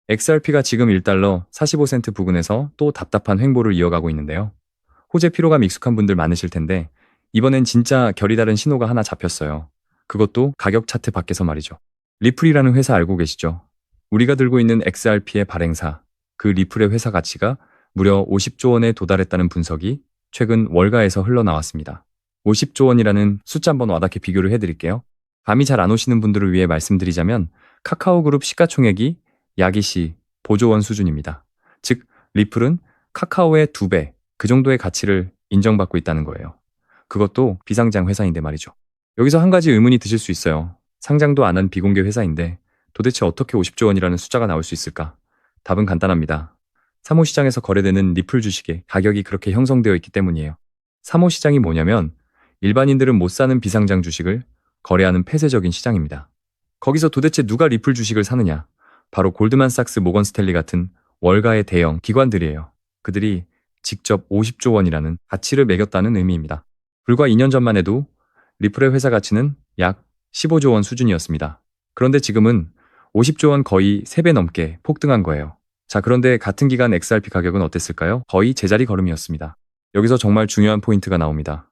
XRP가 지금 1달러 45센트 부근에서 또 답답한 횡보를 이어가고 있는데요. 호재 피로감 익숙한 분들 많으실 텐데 이번엔 진짜 결이 다른 신호가 하나 잡혔어요. 그것도 가격 차트 밖에서 말이죠. 리플이라는 회사 알고 계시죠? 우리가 들고 있는 XRP의 발행사, 그 리플의 회사 가치가 무려 50조 원에 도달했다는 분석이 최근 월가에서 흘러나왔습니다. 50조 원이라는 숫자 한번 와닿게 비교를 해드릴게요. 감이 잘 안 오시는 분들을 위해 말씀드리자면 카카오그룹 시가총액이 약이시 보조원 수준입니다. 즉 리플은 카카오의 2배 그 정도의 가치를 인정받고 있다는 거예요. 그것도 비상장 회사인데 말이죠. 여기서 한 가지 의문이 드실 수 있어요. 상장도 안 한 비공개 회사인데 도대체 어떻게 50조 원이라는 숫자가 나올 수 있을까? 답은 간단합니다. 사모시장에서 거래되는 리플 주식의 가격이 그렇게 형성되어 있기 때문이에요. 사모시장이 뭐냐면 일반인들은 못 사는 비상장 주식을 거래하는 폐쇄적인 시장입니다. 거기서 도대체 누가 리플 주식을 사느냐? 바로 골드만삭스 모건 스탠리 같은 월가의 대형 기관들이에요. 그들이 직접 50조 원이라는 가치를 매겼다는 의미입니다. 불과 2년 전만 해도 리플의 회사 가치는 약 15조 원 수준이었습니다. 그런데 지금은 50조 원 거의 3배 넘게 폭등한 거예요. 자, 그런데 같은 기간 XRP 가격은 어땠을까요? 거의 제자리 걸음이었습니다. 여기서 정말 중요한 포인트가 나옵니다.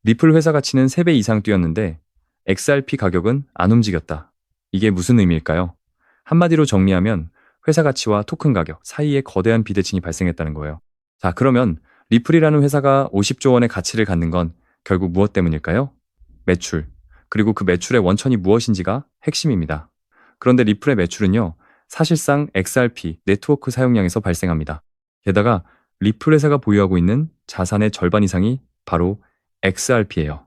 리플 회사 가치는 3배 이상 뛰었는데 XRP 가격은 안 움직였다. 이게 무슨 의미일까요? 한마디로 정리하면 회사 가치와 토큰 가격 사이에 거대한 비대칭이 발생했다는 거예요. 자, 그러면 리플이라는 회사가 50조 원의 가치를 갖는 건 결국 무엇 때문일까요? 매출, 그리고 그 매출의 원천이 무엇인지가 핵심입니다. 그런데 리플의 매출은요, 사실상 XRP 네트워크 사용량에서 발생합니다. 게다가 리플 회사가 보유하고 있는 자산의 절반 이상이 바로 XRP예요.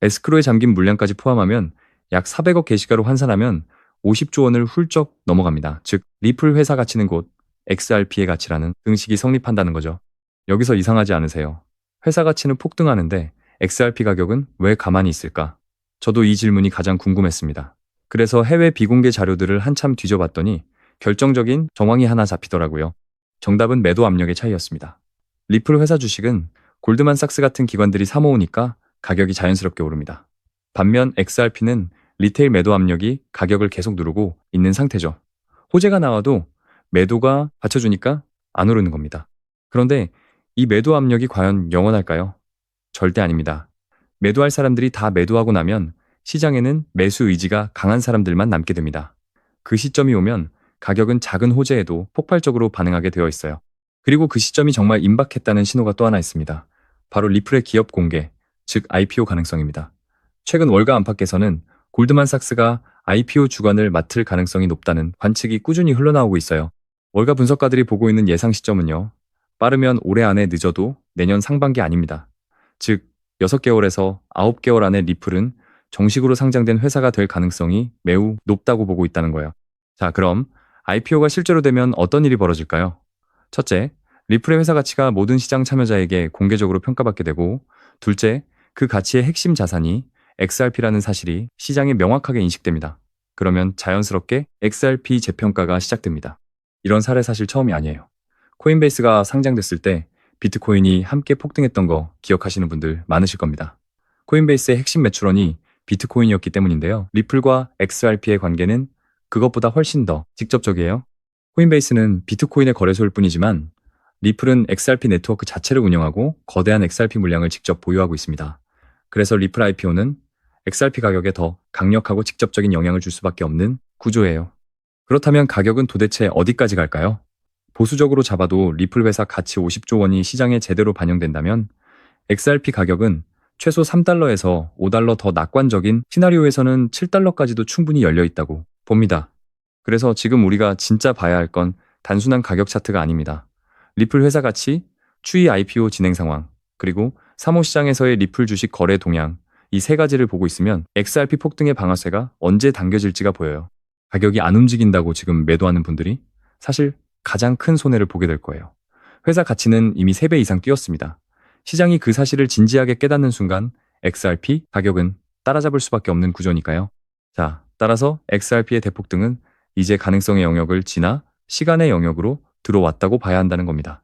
에스크로에 잠긴 물량까지 포함하면 약 400억 게시가로 환산하면 50조 원을 훌쩍 넘어갑니다. 즉 리플 회사 가치는 곧 XRP의 가치라는 등식이 성립한다는 거죠. 여기서 이상하지 않으세요? 회사 가치는 폭등하는데 XRP 가격은 왜 가만히 있을까? 저도 이 질문이 가장 궁금했습니다. 그래서 해외 비공개 자료들을 한참 뒤져봤더니 결정적인 정황이 하나 잡히더라고요. 정답은 매도 압력의 차이였습니다. 리플 회사 주식은 골드만삭스 같은 기관들이 사모으니까 가격이 자연스럽게 오릅니다. 반면 XRP는 리테일 매도 압력이 가격을 계속 누르고 있는 상태죠. 호재가 나와도 매도가 받쳐주니까 안 오르는 겁니다. 그런데 이 매도 압력이 과연 영원할까요? 절대 아닙니다. 매도할 사람들이 다 매도하고 나면 시장에는 매수 의지가 강한 사람들만 남게 됩니다. 그 시점이 오면 가격은 작은 호재에도 폭발적으로 반응하게 되어 있어요. 그리고 그 시점이 정말 임박했다는 신호가 또 하나 있습니다. 바로 리플의 기업 공개, 즉 IPO 가능성입니다. 최근 월가 안팎에서는 골드만삭스가 IPO 주관을 맡을 가능성이 높다는 관측이 꾸준히 흘러나오고 있어요. 월가 분석가들이 보고 있는 예상 시점은요, 빠르면 올해 안에 늦어도 내년 상반기 아닙니다. 즉 6개월에서 9개월 안에 리플은 정식으로 상장된 회사가 될 가능성이 매우 높다고 보고 있다는 거예요. 자, 그럼 IPO가 실제로 되면 어떤 일이 벌어질까요? 첫째, 리플의 회사 가치가 모든 시장 참여자에게 공개적으로 평가받게 되고, 둘째, 그 가치의 핵심 자산이 XRP라는 사실이 시장에 명확하게 인식됩니다. 그러면 자연스럽게 XRP 재평가가 시작됩니다. 이런 사례 사실 처음이 아니에요. 코인베이스가 상장됐을 때 비트코인이 함께 폭등했던 거 기억하시는 분들 많으실 겁니다. 코인베이스의 핵심 매출원이 비트코인이었기 때문인데요. 리플과 XRP의 관계는 그것보다 훨씬 더 직접적이에요. 코인베이스는 비트코인의 거래소일 뿐이지만 리플은 XRP 네트워크 자체를 운영하고 거대한 XRP 물량을 직접 보유하고 있습니다. 그래서 리플 IPO는 XRP 가격에 더 강력하고 직접적인 영향을 줄 수밖에 없는 구조예요. 그렇다면 가격은 도대체 어디까지 갈까요? 보수적으로 잡아도 리플 회사 가치 50조 원이 시장에 제대로 반영된다면 XRP 가격은 최소 3달러에서 5달러 더 낙관적인 시나리오에서는 7달러까지도 충분히 열려 있다고 봅니다. 그래서 지금 우리가 진짜 봐야 할 건 단순한 가격 차트가 아닙니다. 리플 회사 가치, 추이 IPO 진행 상황, 그리고 사모시장에서의 리플 주식 거래 동향, 이 세 가지를 보고 있으면 XRP 폭등의 방아쇠가 언제 당겨질지가 보여요. 가격이 안 움직인다고 지금 매도하는 분들이 사실 가장 큰 손해를 보게 될 거예요. 회사 가치는 이미 3배 이상 뛰었습니다. 시장이 그 사실을 진지하게 깨닫는 순간 XRP 가격은 따라잡을 수밖에 없는 구조니까요. 자, 따라서 XRP의 대폭등은 이제 가능성의 영역을 지나 시간의 영역으로 들어왔다고 봐야 한다는 겁니다.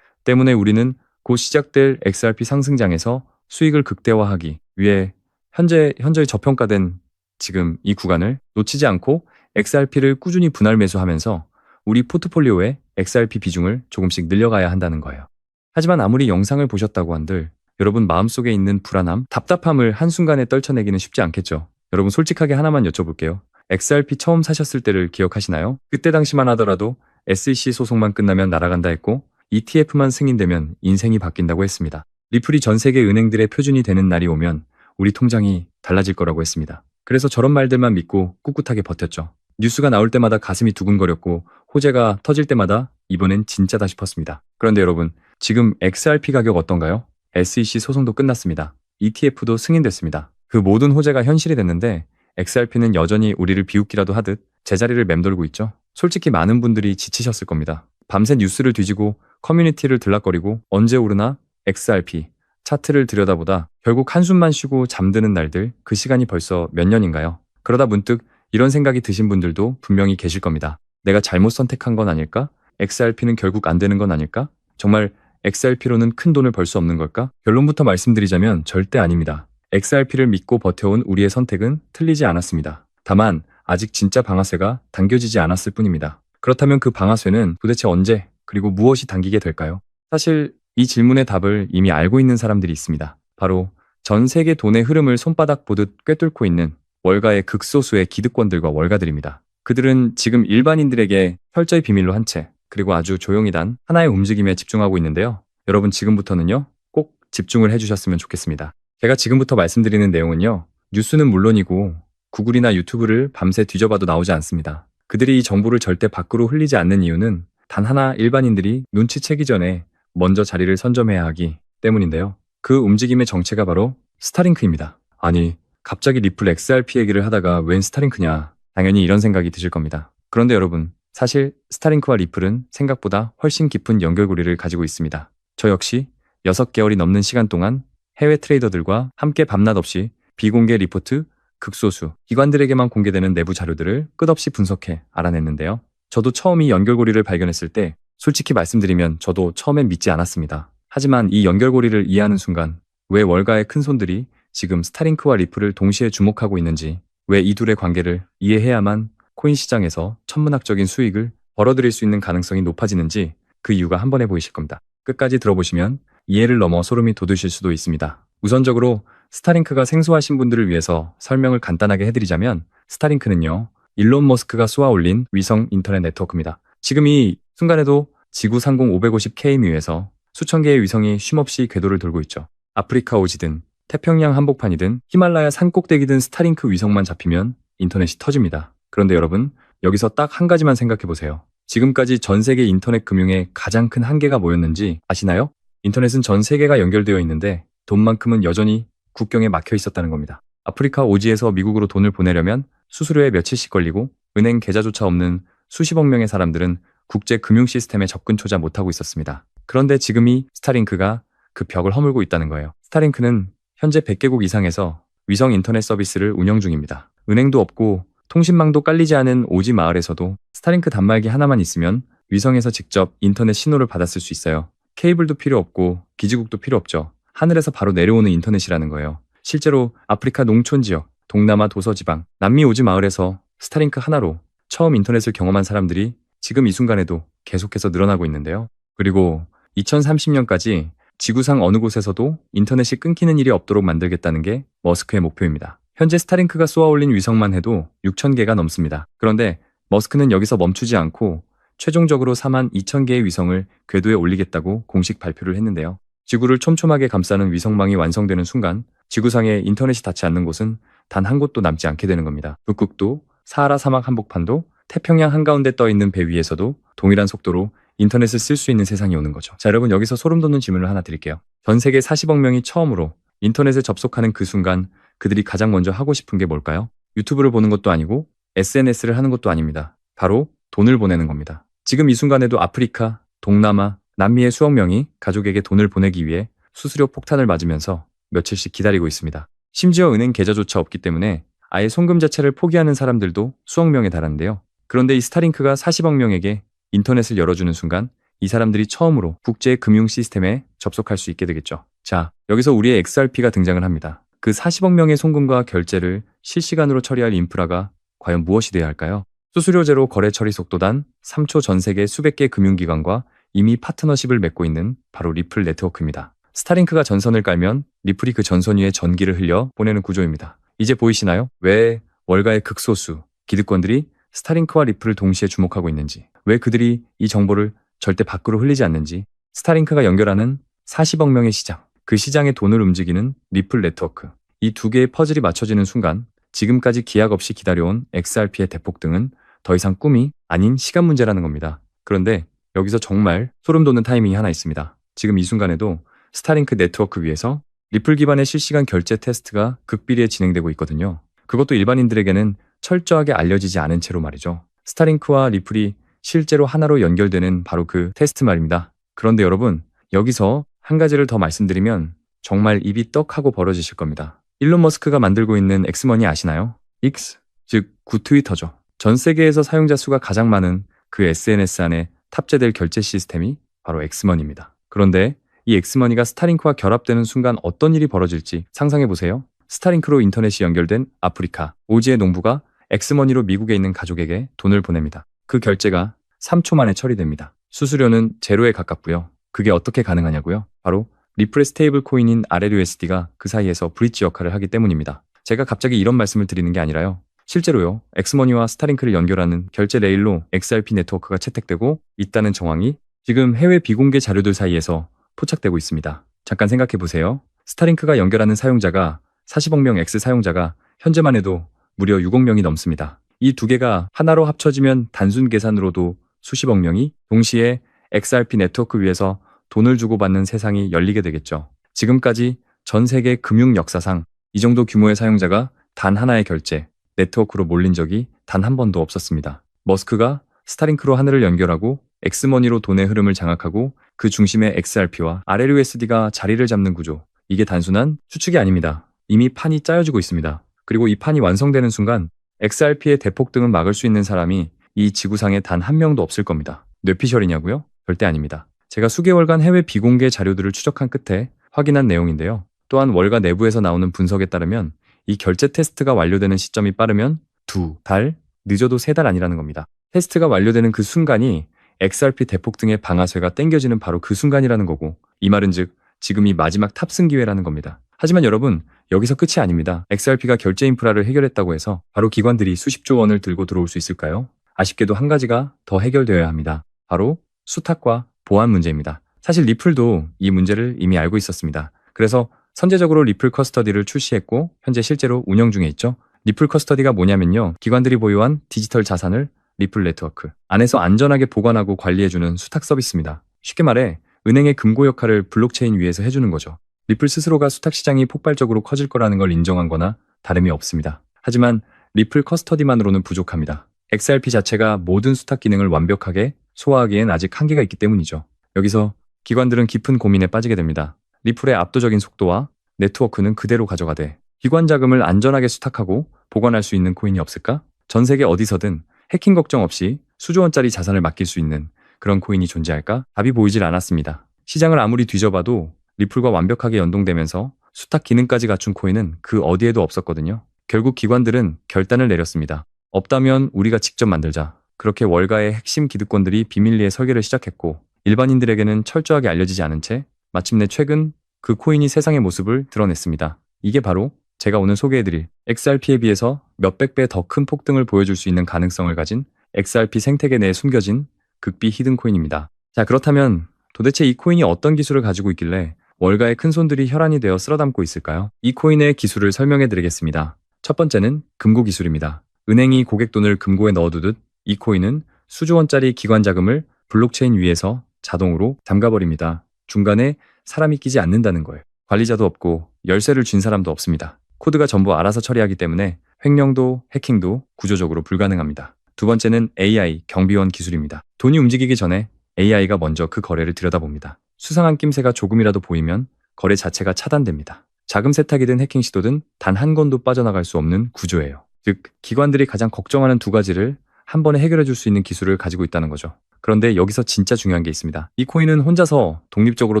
때문에 우리는 곧 시작될 XRP 상승장에서 수익을 극대화하기 위해 현재 저평가된 지금 이 구간을 놓치지 않고 XRP를 꾸준히 분할 매수하면서 우리 포트폴리오에 XRP 비중을 조금씩 늘려가야 한다는 거예요. 하지만 아무리 영상을 보셨다고 한들 여러분 마음속에 있는 불안함, 답답함을 한순간에 떨쳐내기는 쉽지 않겠죠. 여러분 솔직하게 하나만 여쭤볼게요. XRP 처음 사셨을 때를 기억하시나요? 그때 당시만 하더라도 SEC 소송만 끝나면 날아간다 했고 ETF만 승인되면 인생이 바뀐다고 했습니다. 리플이 전 세계 은행들의 표준이 되는 날이 오면 우리 통장이 달라질 거라고 했습니다. 그래서 저런 말들만 믿고 꿋꿋하게 버텼죠. 뉴스가 나올 때마다 가슴이 두근거렸고 호재가 터질 때마다 이번엔 진짜다 싶었습니다. 그런데 여러분, 지금 XRP 가격 어떤가요? SEC 소송도 끝났습니다. ETF도 승인됐습니다. 그 모든 호재가 현실이 됐는데 XRP는 여전히 우리를 비웃기라도 하듯 제자리를 맴돌고 있죠. 솔직히 많은 분들이 지치셨을 겁니다. 밤새 뉴스를 뒤지고 커뮤니티를 들락거리고 언제 오르나 XRP 차트를 들여다보다 결국 한숨만 쉬고 잠드는 날들, 그 시간이 벌써 몇 년인가요? 그러다 문득 이런 생각이 드신 분들도 분명히 계실 겁니다. 내가 잘못 선택한 건 아닐까? XRP는 결국 안 되는 건 아닐까? 정말 XRP로는 큰 돈을 벌 수 없는 걸까? 결론부터 말씀드리자면 절대 아닙니다. XRP를 믿고 버텨온 우리의 선택은 틀리지 않았습니다. 다만 아직 진짜 방아쇠가 당겨지지 않았을 뿐입니다. 그렇다면 그 방아쇠는 도대체 언제 그리고 무엇이 당기게 될까요? 사실 이 질문의 답을 이미 알고 있는 사람들이 있습니다. 바로 전 세계 돈의 흐름을 손바닥 보듯 꿰뚫고 있는 월가의 극소수의 기득권들과 월가들입니다. 그들은 지금 일반인들에게 철저히 비밀로 한 채, 그리고 아주 조용히 단 하나의 움직임에 집중하고 있는데요. 여러분 지금부터는요, 꼭 집중을 해주셨으면 좋겠습니다. 제가 지금부터 말씀드리는 내용은요, 뉴스는 물론이고 구글이나 유튜브를 밤새 뒤져봐도 나오지 않습니다. 그들이 이 정보를 절대 밖으로 흘리지 않는 이유는 단 하나, 일반인들이 눈치채기 전에 먼저 자리를 선점해야 하기 때문인데요. 그 움직임의 정체가 바로 스타링크입니다. 아니, 갑자기 리플 XRP 얘기를 하다가 웬 스타링크냐, 당연히 이런 생각이 드실 겁니다. 그런데 여러분, 사실 스타링크와 리플은 생각보다 훨씬 깊은 연결고리를 가지고 있습니다. 저 역시 6개월이 넘는 시간 동안 해외 트레이더들과 함께 밤낮 없이 비공개 리포트, 극소수 기관들에게만 공개되는 내부 자료들을 끝없이 분석해 알아냈는데요. 저도 처음 이 연결고리를 발견했을 때 솔직히 말씀드리면 저도 처음엔 믿지 않았습니다. 하지만 이 연결고리를 이해하는 순간 왜 월가의 큰손들이 지금 스타링크와 리플을 동시에 주목하고 있는지, 왜 이 둘의 관계를 이해해야만 코인 시장에서 천문학적인 수익을 벌어들일 수 있는 가능성이 높아지는지, 그 이유가 한 번에 보이실 겁니다. 끝까지 들어보시면 이해를 넘어 소름이 돋으실 수도 있습니다. 우선적으로 스타링크가 생소하신 분들을 위해서 설명을 간단하게 해드리자면, 스타링크는요, 일론 머스크가 쏘아 올린 위성 인터넷 네트워크입니다. 지금 이 순간에도 지구 상공 550km에서 수천 개의 위성이 쉼없이 궤도를 돌고 있죠. 아프리카 오지든 태평양 한복판이든 히말라야 산꼭대기든 스타링크 위성만 잡히면 인터넷이 터집니다. 그런데 여러분, 여기서 딱 한 가지만 생각해 보세요. 지금까지 전 세계 인터넷 금융의 가장 큰 한계가 뭐였는지 아시나요? 인터넷은 전 세계가 연결되어 있는데 돈만큼은 여전히 국경에 막혀 있었다는 겁니다. 아프리카 오지에서 미국으로 돈을 보내려면 수수료에 며칠씩 걸리고 은행 계좌조차 없는 수십억 명의 사람들은 국제 금융 시스템에 접근조차 못하고 있었습니다. 그런데 지금 이 스타링크가 그 벽을 허물고 있다는 거예요. 스타링크는 현재 100개국 이상에서 위성 인터넷 서비스를 운영 중입니다. 은행도 없고 통신망도 깔리지 않은 오지 마을에서도 스타링크 단말기 하나만 있으면 위성에서 직접 인터넷 신호를 받았을 수 있어요. 케이블도 필요 없고 기지국도 필요 없죠. 하늘에서 바로 내려오는 인터넷이라는 거예요. 실제로 아프리카 농촌 지역, 동남아 도서지방, 남미 오지 마을에서 스타링크 하나로 처음 인터넷을 경험한 사람들이 지금 이 순간에도 계속해서 늘어나고 있는데요. 그리고 2030년까지 지구상 어느 곳에서도 인터넷이 끊기는 일이 없도록 만들겠다는 게 머스크의 목표입니다. 현재 스타링크가 쏘아올린 위성만 해도 6,000개가 넘습니다. 그런데 머스크는 여기서 멈추지 않고 최종적으로 42,000개의 위성을 궤도에 올리겠다고 공식 발표를 했는데요. 지구를 촘촘하게 감싸는 위성망이 완성되는 순간 지구상에 인터넷이 닿지 않는 곳은 단 한 곳도 남지 않게 되는 겁니다. 북극도, 사하라 사막 한복판도, 태평양 한가운데 떠있는 배 위에서도 동일한 속도로 인터넷을 쓸 수 있는 세상이 오는 거죠. 자, 여러분, 여기서 소름 돋는 질문을 하나 드릴게요. 전 세계 40억 명이 처음으로 인터넷에 접속하는 그 순간 그들이 가장 먼저 하고 싶은 게 뭘까요? 유튜브를 보는 것도 아니고 SNS를 하는 것도 아닙니다. 바로 돈을 보내는 겁니다. 지금 이 순간에도 아프리카, 동남아, 남미의 수억 명이 가족에게 돈을 보내기 위해 수수료 폭탄을 맞으면서 며칠씩 기다리고 있습니다. 심지어 은행 계좌조차 없기 때문에 아예 송금 자체를 포기하는 사람들도 수억 명에 달하는데요. 그런데 이 스타링크가 40억 명에게 인터넷을 열어주는 순간 이 사람들이 처음으로 국제 금융 시스템에 접속할 수 있게 되겠죠. 자, 여기서 우리의 XRP가 등장을 합니다. 그 40억 명의 송금과 결제를 실시간으로 처리할 인프라가 과연 무엇이 돼야 할까요? 수수료 제로 거래 처리 속도 단 3초 전 세계 수백 개 금융기관과 이미 파트너십을 맺고 있는 바로 리플 네트워크입니다. 스타링크가 전선을 깔면 리플이 그 전선 위에 전기를 흘려 보내는 구조입니다. 이제 보이시나요? 왜 월가의 극소수 기득권들이 스타링크와 리플을 동시에 주목하고 있는지, 왜 그들이 이 정보를 절대 밖으로 흘리지 않는지. 스타링크가 연결하는 40억 명의 시장, 그 시장의 돈을 움직이는 리플 네트워크, 이 두 개의 퍼즐이 맞춰지는 순간 지금까지 기약 없이 기다려온 XRP의 대폭등은 더 이상 꿈이 아닌 시간 문제라는 겁니다. 그런데 여기서 정말 소름 돋는 타이밍이 하나 있습니다. 지금 이 순간에도 스타링크 네트워크 위에서 리플 기반의 실시간 결제 테스트가 극비리에 진행되고 있거든요. 그것도 일반인들에게는 철저하게 알려지지 않은 채로 말이죠. 스타링크와 리플이 실제로 하나로 연결되는 바로 그 테스트 말입니다. 그런데 여러분, 여기서 한 가지를 더 말씀드리면 정말 입이 떡하고 벌어지실 겁니다. 일론 머스크가 만들고 있는 엑스머니 아시나요? X, 즉 구트위터죠. 전 세계에서 사용자 수가 가장 많은 그 SNS 안에 탑재될 결제 시스템이 바로 엑스머니입니다. 그런데 이 엑스머니가 스타링크와 결합되는 순간 어떤 일이 벌어질지 상상해보세요. 스타링크로 인터넷이 연결된 아프리카, 오지의 농부가 엑스머니로 미국에 있는 가족에게 돈을 보냅니다. 그 결제가 3초 만에 처리됩니다. 수수료는 제로에 가깝고요. 그게 어떻게 가능하냐고요? 바로 리플의 스테이블 코인인 RLUSD가 그 사이에서 브릿지 역할을 하기 때문입니다. 제가 갑자기 이런 말씀을 드리는 게 아니라요. 실제로요, 엑스머니와 스타링크를 연결하는 결제 레일로 XRP 네트워크가 채택되고 있다는 정황이 지금 해외 비공개 자료들 사이에서 포착되고 있습니다. 잠깐 생각해 보세요. 스타링크가 연결하는 사용자가 40억 명 X 사용자가 현재만 해도 무려 6억 명이 넘습니다. 이 두 개가 하나로 합쳐지면 단순 계산으로도 수십억 명이 동시에 XRP 네트워크 위에서 돈을 주고받는 세상이 열리게 되겠죠. 지금까지 전 세계 금융 역사상 이 정도 규모의 사용자가 단 하나의 결제, 네트워크로 몰린 적이 단 한 번도 없었습니다. 머스크가 스타링크로 하늘을 연결하고 엑스머니로 돈의 흐름을 장악하고 그 중심에 XRP와 RLUSD가 자리를 잡는 구조. 이게 단순한 추측이 아닙니다. 이미 판이 짜여지고 있습니다. 그리고 이 판이 완성되는 순간 XRP의 대폭등은 막을 수 있는 사람이 이 지구상에 단 한 명도 없을 겁니다. 뇌피셜이냐고요? 절대 아닙니다. 제가 수개월간 해외 비공개 자료들을 추적한 끝에 확인한 내용인데요. 또한 월가 내부에서 나오는 분석에 따르면 이 결제 테스트가 완료되는 시점이 빠르면 2달, 늦어도 3달 아니라는 겁니다. 테스트가 완료되는 그 순간이 XRP 대폭등의 방아쇠가 당겨지는 바로 그 순간이라는 거고, 이 말은 즉 지금이 마지막 탑승 기회라는 겁니다. 하지만 여러분, 여기서 끝이 아닙니다. XRP가 결제 인프라를 해결했다고 해서 바로 기관들이 수십조 원을 들고 들어올 수 있을까요? 아쉽게도 한 가지가 더 해결되어야 합니다. 바로 수탁과 보안 문제입니다. 사실 리플도 이 문제를 이미 알고 있었습니다. 그래서 선제적으로 리플 커스터디를 출시했고 현재 실제로 운영 중에 있죠. 리플 커스터디가 뭐냐면요, 기관들이 보유한 디지털 자산을 리플 네트워크 안에서 안전하게 보관하고 관리해주는 수탁 서비스입니다. 쉽게 말해 은행의 금고 역할을 블록체인 위에서 해주는 거죠. 리플 스스로가 수탁 시장이 폭발적으로 커질 거라는 걸 인정한 거나 다름이 없습니다. 하지만 리플 커스터디만으로는 부족합니다. XRP 자체가 모든 수탁 기능을 완벽하게 소화하기엔 아직 한계가 있기 때문이죠. 여기서 기관들은 깊은 고민에 빠지게 됩니다. 리플의 압도적인 속도와 네트워크는 그대로 가져가되 기관 자금을 안전하게 수탁하고 보관할 수 있는 코인이 없을까? 전 세계 어디서든 해킹 걱정 없이 수조 원짜리 자산을 맡길 수 있는 그런 코인이 존재할까? 답이 보이질 않았습니다. 시장을 아무리 뒤져봐도 리플과 완벽하게 연동되면서 수탁 기능까지 갖춘 코인은 그 어디에도 없었거든요. 결국 기관들은 결단을 내렸습니다. 없다면 우리가 직접 만들자. 그렇게 월가의 핵심 기득권들이 비밀리에 설계를 시작했고 일반인들에게는 철저하게 알려지지 않은 채 마침내 최근 그 코인이 세상의 모습을 드러냈습니다. 이게 바로 제가 오늘 소개해드릴 XRP에 비해서 몇백 배 더 큰 폭등을 보여줄 수 있는 가능성을 가진 XRP 생태계 내에 숨겨진 극비 히든 코인입니다. 자, 그렇다면 도대체 이 코인이 어떤 기술을 가지고 있길래 월가의 큰손들이 혈안이 되어 쓸어담고 있을까요? 이 코인의 기술을 설명해드리겠습니다. 첫 번째는 금고 기술입니다. 은행이 고객 돈을 금고에 넣어두듯 이 코인은 수조 원짜리 기관 자금을 블록체인 위에서 자동으로 잠가버립니다. 중간에 사람이 끼지 않는다는 거예요. 관리자도 없고 열쇠를 쥔 사람도 없습니다. 코드가 전부 알아서 처리하기 때문에 횡령도 해킹도 구조적으로 불가능합니다. 두 번째는 AI 경비원 기술입니다. 돈이 움직이기 전에 AI가 먼저 그 거래를 들여다봅니다. 수상한 낌새가 조금이라도 보이면 거래 자체가 차단됩니다. 자금 세탁이든 해킹 시도든 단 한 건도 빠져나갈 수 없는 구조예요. 즉, 기관들이 가장 걱정하는 두 가지를 한 번에 해결해 줄 수 있는 기술을 가지고 있다는 거죠. 그런데 여기서 진짜 중요한 게 있습니다. 이 코인은 혼자서 독립적으로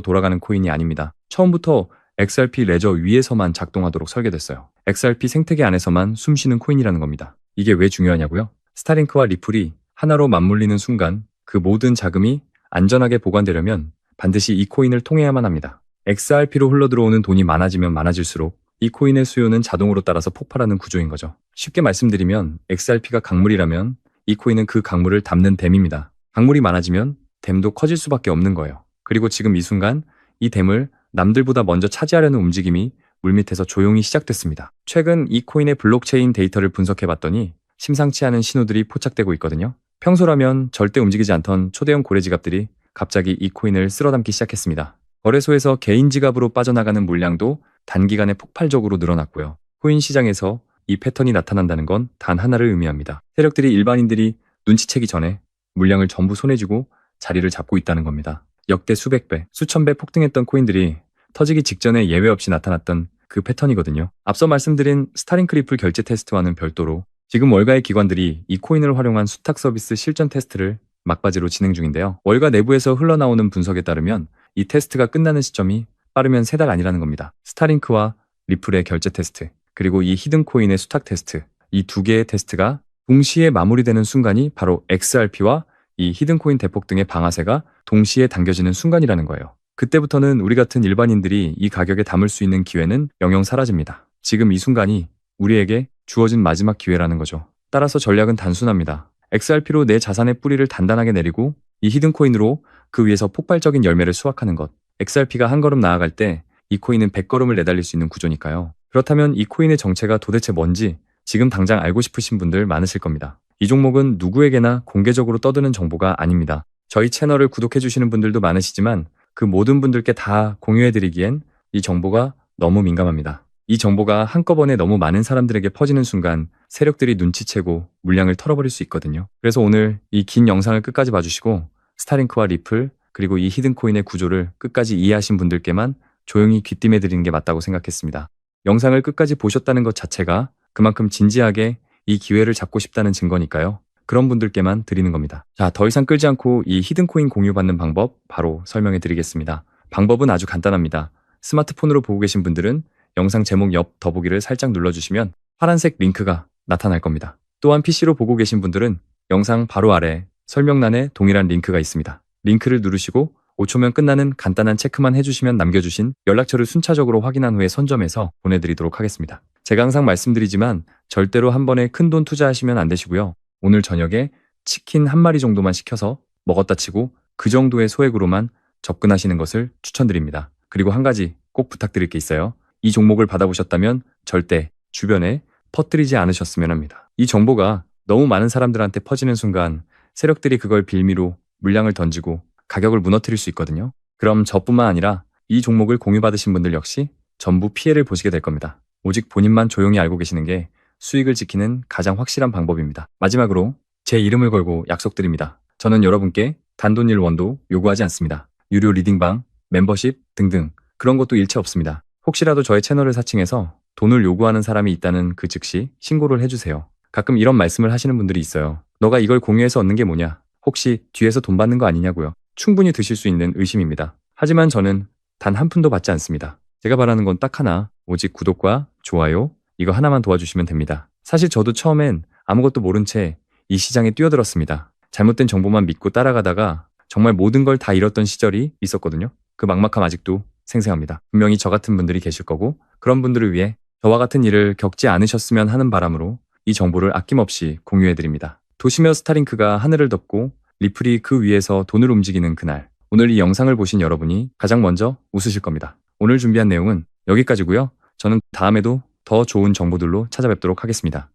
돌아가는 코인이 아닙니다. 처음부터 XRP 레저 위에서만 작동하도록 설계됐어요. XRP 생태계 안에서만 숨쉬는 코인이라는 겁니다. 이게 왜 중요하냐고요? 스타링크와 리플이 하나로 맞물리는 순간 그 모든 자금이 안전하게 보관되려면 반드시 이 코인을 통해야만 합니다. XRP로 흘러들어오는 돈이 많아지면 많아질수록 이 코인의 수요는 자동으로 따라서 폭발하는 구조인 거죠. 쉽게 말씀드리면 XRP가 강물이라면 이 코인은 그 강물을 담는 댐입니다. 강물이 많아지면 댐도 커질 수밖에 없는 거예요. 그리고 지금 이 순간 이 댐을 남들보다 먼저 차지하려는 움직임이 물밑에서 조용히 시작됐습니다. 최근 이 코인의 블록체인 데이터를 분석해봤더니 심상치 않은 신호들이 포착되고 있거든요. 평소라면 절대 움직이지 않던 초대형 고래 지갑들이 갑자기 이 코인을 쓸어담기 시작했습니다. 거래소에서 개인 지갑으로 빠져나가는 물량도 단기간에 폭발적으로 늘어났고요. 코인 시장에서 이 패턴이 나타난다는 건 단 하나를 의미합니다. 세력들이 일반인들이 눈치채기 전에 물량을 전부 손에 쥐고 자리를 잡고 있다는 겁니다. 역대 수백 배, 수천 배 폭등했던 코인들이 터지기 직전에 예외 없이 나타났던 그 패턴이거든요. 앞서 말씀드린 스타링크 리플 결제 테스트와는 별도로 지금 월가의 기관들이 이 코인을 활용한 수탁 서비스 실전 테스트를 막바지로 진행 중인데요. 월가 내부에서 흘러나오는 분석에 따르면 이 테스트가 끝나는 시점이 빠르면 3달 아니라는 겁니다. 스타링크와 리플의 결제 테스트, 그리고 이 히든 코인의 수탁 테스트, 이 두 개의 테스트가 동시에 마무리되는 순간이 바로 XRP와 이 히든 코인 대폭 등의 방아쇠가 동시에 당겨지는 순간이라는 거예요. 그때부터는 우리 같은 일반인들이 이 가격에 담을 수 있는 기회는 영영 사라집니다. 지금 이 순간이 우리에게 주어진 마지막 기회라는 거죠. 따라서 전략은 단순합니다. XRP로 내 자산의 뿌리를 단단하게 내리고 이 히든 코인으로 그 위에서 폭발적인 열매를 수확하는 것. XRP가 한 걸음 나아갈 때 이 코인은 100걸음을 내달릴 수 있는 구조니까요. 그렇다면 이 코인의 정체가 도대체 뭔지 지금 당장 알고 싶으신 분들 많으실 겁니다. 이 종목은 누구에게나 공개적으로 떠드는 정보가 아닙니다. 저희 채널을 구독해주시는 분들도 많으시지만 그 모든 분들께 다 공유해드리기엔 이 정보가 너무 민감합니다. 이 정보가 한꺼번에 너무 많은 사람들에게 퍼지는 순간 세력들이 눈치채고 물량을 털어버릴 수 있거든요. 그래서 오늘 이 긴 영상을 끝까지 봐주시고 스타링크와 리플 그리고 이 히든코인의 구조를 끝까지 이해하신 분들께만 조용히 귀띔해드리는 게 맞다고 생각했습니다. 영상을 끝까지 보셨다는 것 자체가 그만큼 진지하게 이 기회를 잡고 싶다는 증거니까요. 그런 분들께만 드리는 겁니다. 자, 더 이상 끌지 않고 이 히든코인 공유받는 방법 바로 설명해 드리겠습니다. 방법은 아주 간단합니다. 스마트폰으로 보고 계신 분들은 영상 제목 옆 더보기를 살짝 눌러주시면 파란색 링크가 나타날 겁니다. 또한 PC로 보고 계신 분들은 영상 바로 아래 설명란에 동일한 링크가 있습니다. 링크를 누르시고 5초면 끝나는 간단한 체크만 해주시면 남겨주신 연락처를 순차적으로 확인한 후에 선점해서 보내드리도록 하겠습니다. 제가 항상 말씀드리지만 절대로 한 번에 큰돈 투자하시면 안 되시고요. 오늘 저녁에 치킨 한 마리 정도만 시켜서 먹었다 치고 그 정도의 소액으로만 접근하시는 것을 추천드립니다. 그리고 한 가지 꼭 부탁드릴 게 있어요. 이 종목을 받아보셨다면 절대 주변에 퍼뜨리지 않으셨으면 합니다. 이 정보가 너무 많은 사람들한테 퍼지는 순간 세력들이 그걸 빌미로 물량을 던지고 가격을 무너뜨릴 수 있거든요. 그럼 저뿐만 아니라 이 종목을 공유받으신 분들 역시 전부 피해를 보시게 될 겁니다. 오직 본인만 조용히 알고 계시는 게 수익을 지키는 가장 확실한 방법입니다. 마지막으로 제 이름을 걸고 약속드립니다. 저는 여러분께 단돈 1원도 요구하지 않습니다. 유료 리딩방, 멤버십 등등 그런 것도 일체 없습니다. 혹시라도 저의 채널을 사칭해서 돈을 요구하는 사람이 있다는 그 즉시 신고를 해주세요. 가끔 이런 말씀을 하시는 분들이 있어요. 너가 이걸 공유해서 얻는 게 뭐냐? 혹시 뒤에서 돈 받는 거 아니냐고요. 충분히 드실 수 있는 의심입니다. 하지만 저는 단 한 푼도 받지 않습니다. 제가 바라는 건 딱 하나, 오직 구독과 좋아요 이거 하나만 도와주시면 됩니다. 사실 저도 처음엔 아무것도 모른 채 이 시장에 뛰어들었습니다. 잘못된 정보만 믿고 따라가다가 정말 모든 걸 다 잃었던 시절이 있었거든요. 그 막막함 아직도 생생합니다. 분명히 저 같은 분들이 계실 거고 그런 분들을 위해 저와 같은 일을 겪지 않으셨으면 하는 바람으로 이 정보를 아낌없이 공유해드립니다. 도시며 스타링크가 하늘을 덮고 리플이 그 위에서 돈을 움직이는 그날, 오늘 이 영상을 보신 여러분이 가장 먼저 웃으실 겁니다. 오늘 준비한 내용은 여기까지고요. 저는 다음에도 더 좋은 정보들로 찾아뵙도록 하겠습니다.